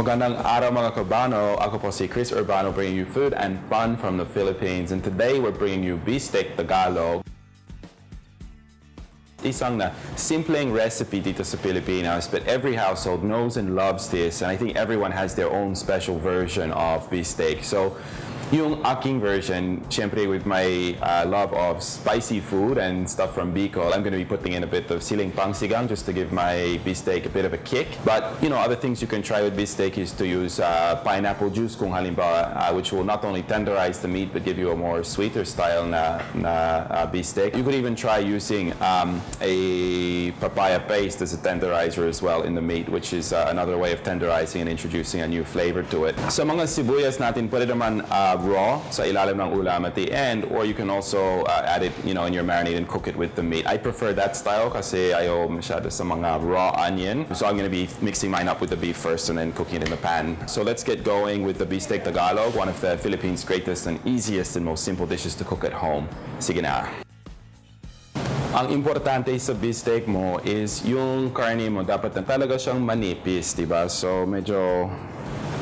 Magandang araw mga kabano. Ako po si Chris Urbano bringing you food and fun from the Philippines. And today we're bringing you Bistek Tagalog. Isang na simpleng recipe dito sa Pilipinas, but every household knows and loves this. And I think everyone has their own special version of beefsteak. So yung aking version, syempre with my love of spicy food and stuff from Bicol, I'm going to be putting in a bit of siling pangsigang just to give my beefsteak a bit of a kick. But, you know, other things you can try with beefsteak is to use pineapple juice kung halimbawa, which will not only tenderize the meat but give you a more sweeter style na beefsteak. You could even try using a papaya paste as a tenderizer as well in the meat, which is another way of tenderizing and introducing a new flavor to it. Sa mga sibuyas natin, pwede naman raw sa ilalim ng ulam at the end, or you can also add it, you know, in your marinade and cook it with the meat. I prefer that style kasi ayaw masyado sa mga raw onion. So I'm going to be mixing mine up with the beef first and then cooking it in the pan. So let's get going with the Bistek Tagalog, one of the Philippines' greatest and easiest and most simple dishes to cook at home. Sige na. Ang importante sa beefsteak mo is yung karne mo dapat na talaga siyang manipis, diba? So medyo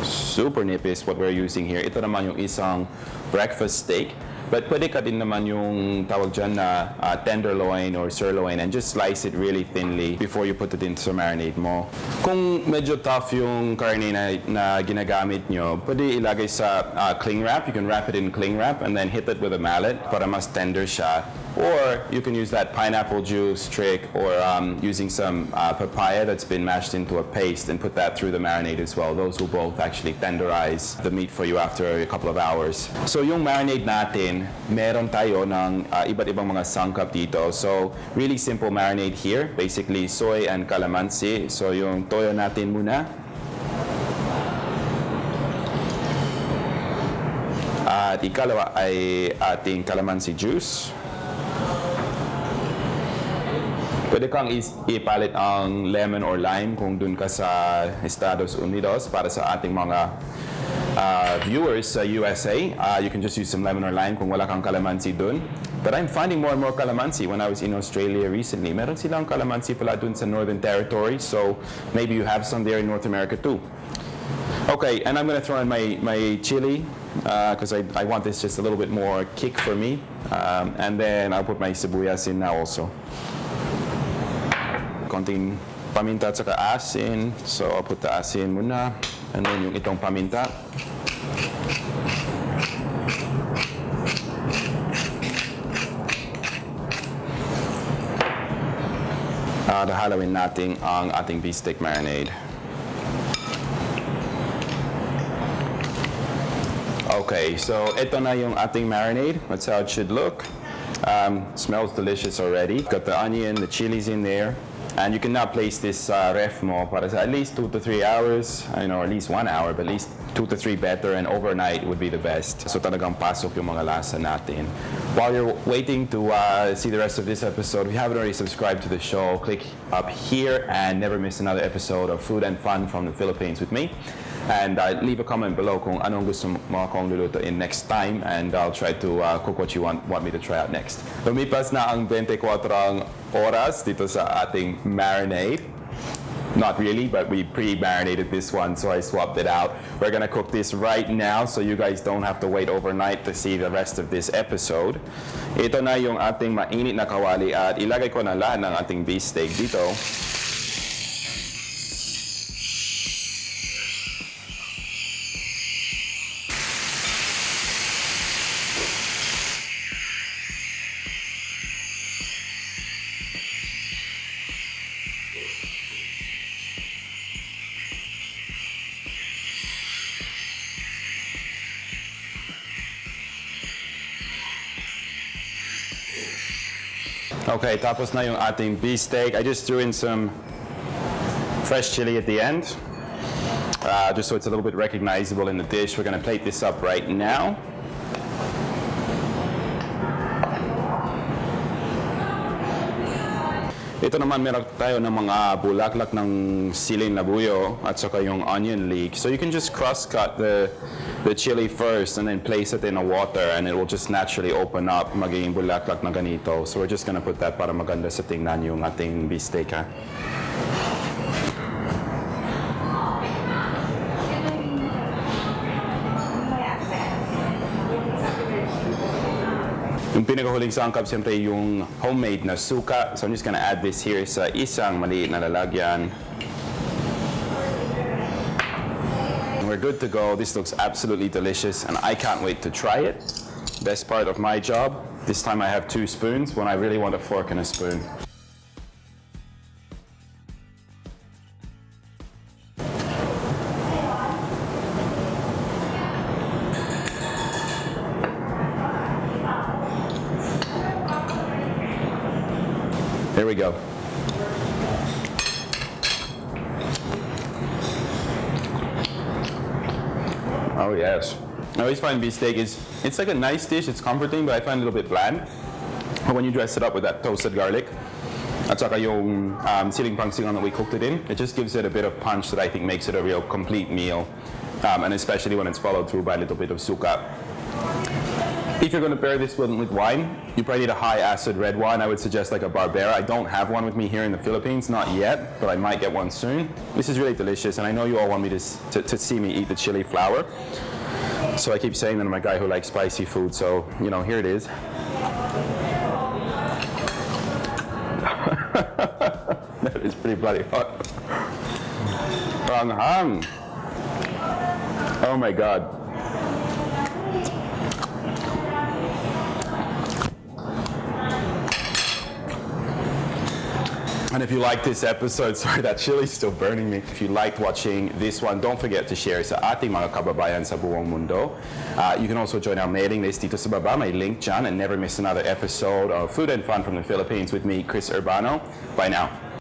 super nipis what we're using here. Ito naman yung isang breakfast steak. But pwede ka din naman yung tawag dyan na tenderloin or sirloin and just slice it really thinly before you put it into marinade mo. Kung medyo tough yung karne na ginagamit nyo, pwede ilagay sa cling wrap. You can wrap it in cling wrap and then hit it with a mallet para mas tender siya. Or you can use that pineapple juice trick or using some papaya that's been mashed into a paste and put that through the marinade as well. Those will both actually tenderize the meat for you after a couple of hours. So yung marinade natin, meron tayo ng iba't ibang mga sangkap dito. So really simple marinade here. Basically soy and calamansi. So yung toyo natin muna. At ikalawa ay ating calamansi juice. Pwede kang ipalit ang lemon or lime kung dun ka sa Estados Unidos. Para sa ating mga viewers sa USA, you can just use some lemon or lime kung wala kang calamansi dun. But I'm finding more and more calamansi when I was in Australia recently. Meron silang calamansi pala dun sa Northern Territory, so maybe you have some there in North America too. Okay, and I'm going to throw in my chili because I want this just a little bit more kick for me. And then I'll put my sibuyas in now also. Konting paminta at saka asin. So I'll put the asin muna. And then yung itong paminta. Halawin natin ang ating beefsteak marinade. Okay, so ito na yung ating marinade. That's how it should look. Smells delicious already. Got the onion, the chilies in there. And you can now place this ref mo para sa at least 2 to 3 hours, I know, at least 1 hour, but at least 2 to 3 better, and overnight would be the best. So talagang pasok yung mga lasa natin. While you're waiting to see the rest of this episode, if you haven't already subscribed to the show, click up here and never miss another episode of Food and Fun from the Philippines with me. And leave a comment below kung anong gusto mo akong lulutuin next time, and I'll try to cook what you want me to try out next. Lumipas na ang 24 oras dito sa ating marinade. Not really, but we pre-marinated this one, so I swapped it out. We're gonna cook this right now, so you guys don't have to wait overnight to see the rest of this episode. Ito na yung ating mainit na kawali at ilagay ko na lahat ng ating beefsteak dito. Okay, tapos na yung ating beefsteak. I just threw in some fresh chili at the end, just so it's a little bit recognizable in the dish. We're going to plate this up right now. Ito naman meron tayo ng mga bulaklak ng siling labuyo at saka yung onion leek. So you can just cross-cut the chili first and then place it in a water and it will just naturally open up magiging bulaklak na ganito. So we're just gonna put that para maganda sa tingnan yung ating beefsteak, ha. Yung pinakahuling sangkap, siyempre yung homemade na suka. So I'm just gonna add this here sa isang maliit na lalagyan. We're good to go. This looks absolutely delicious and I can't wait to try it. Best part of my job. This time I have 2 spoons when I really want a fork and a spoon. There we go. Oh yes. I always find beefsteak it's like a nice dish, it's comforting, but I find it a little bit bland. But when you dress it up with that toasted garlic, at saka yung siling pangsigang that we cooked it in, it just gives it a bit of punch that I think makes it a real complete meal. And especially when it's followed through by a little bit of suka. If you're going to pair this with wine, you probably need a high-acid red wine. I would suggest like a Barbera. I don't have one with me here in the Philippines, not yet, but I might get one soon. This is really delicious, and I know you all want me to see me eat the chili flower. So I keep saying that I'm a guy who likes spicy food, so, you know, here it is. That is pretty bloody hot. Oh my God. And if you liked this episode, sorry, that chili's still burning me. If you liked watching this one, don't forget to share sa ating mga kababayan sa buong mundo. You can also join our mailing list dito sa baba. May link dyan, and never miss another episode of Food and Fun from the Philippines with me, Chris Urbano. Bye now.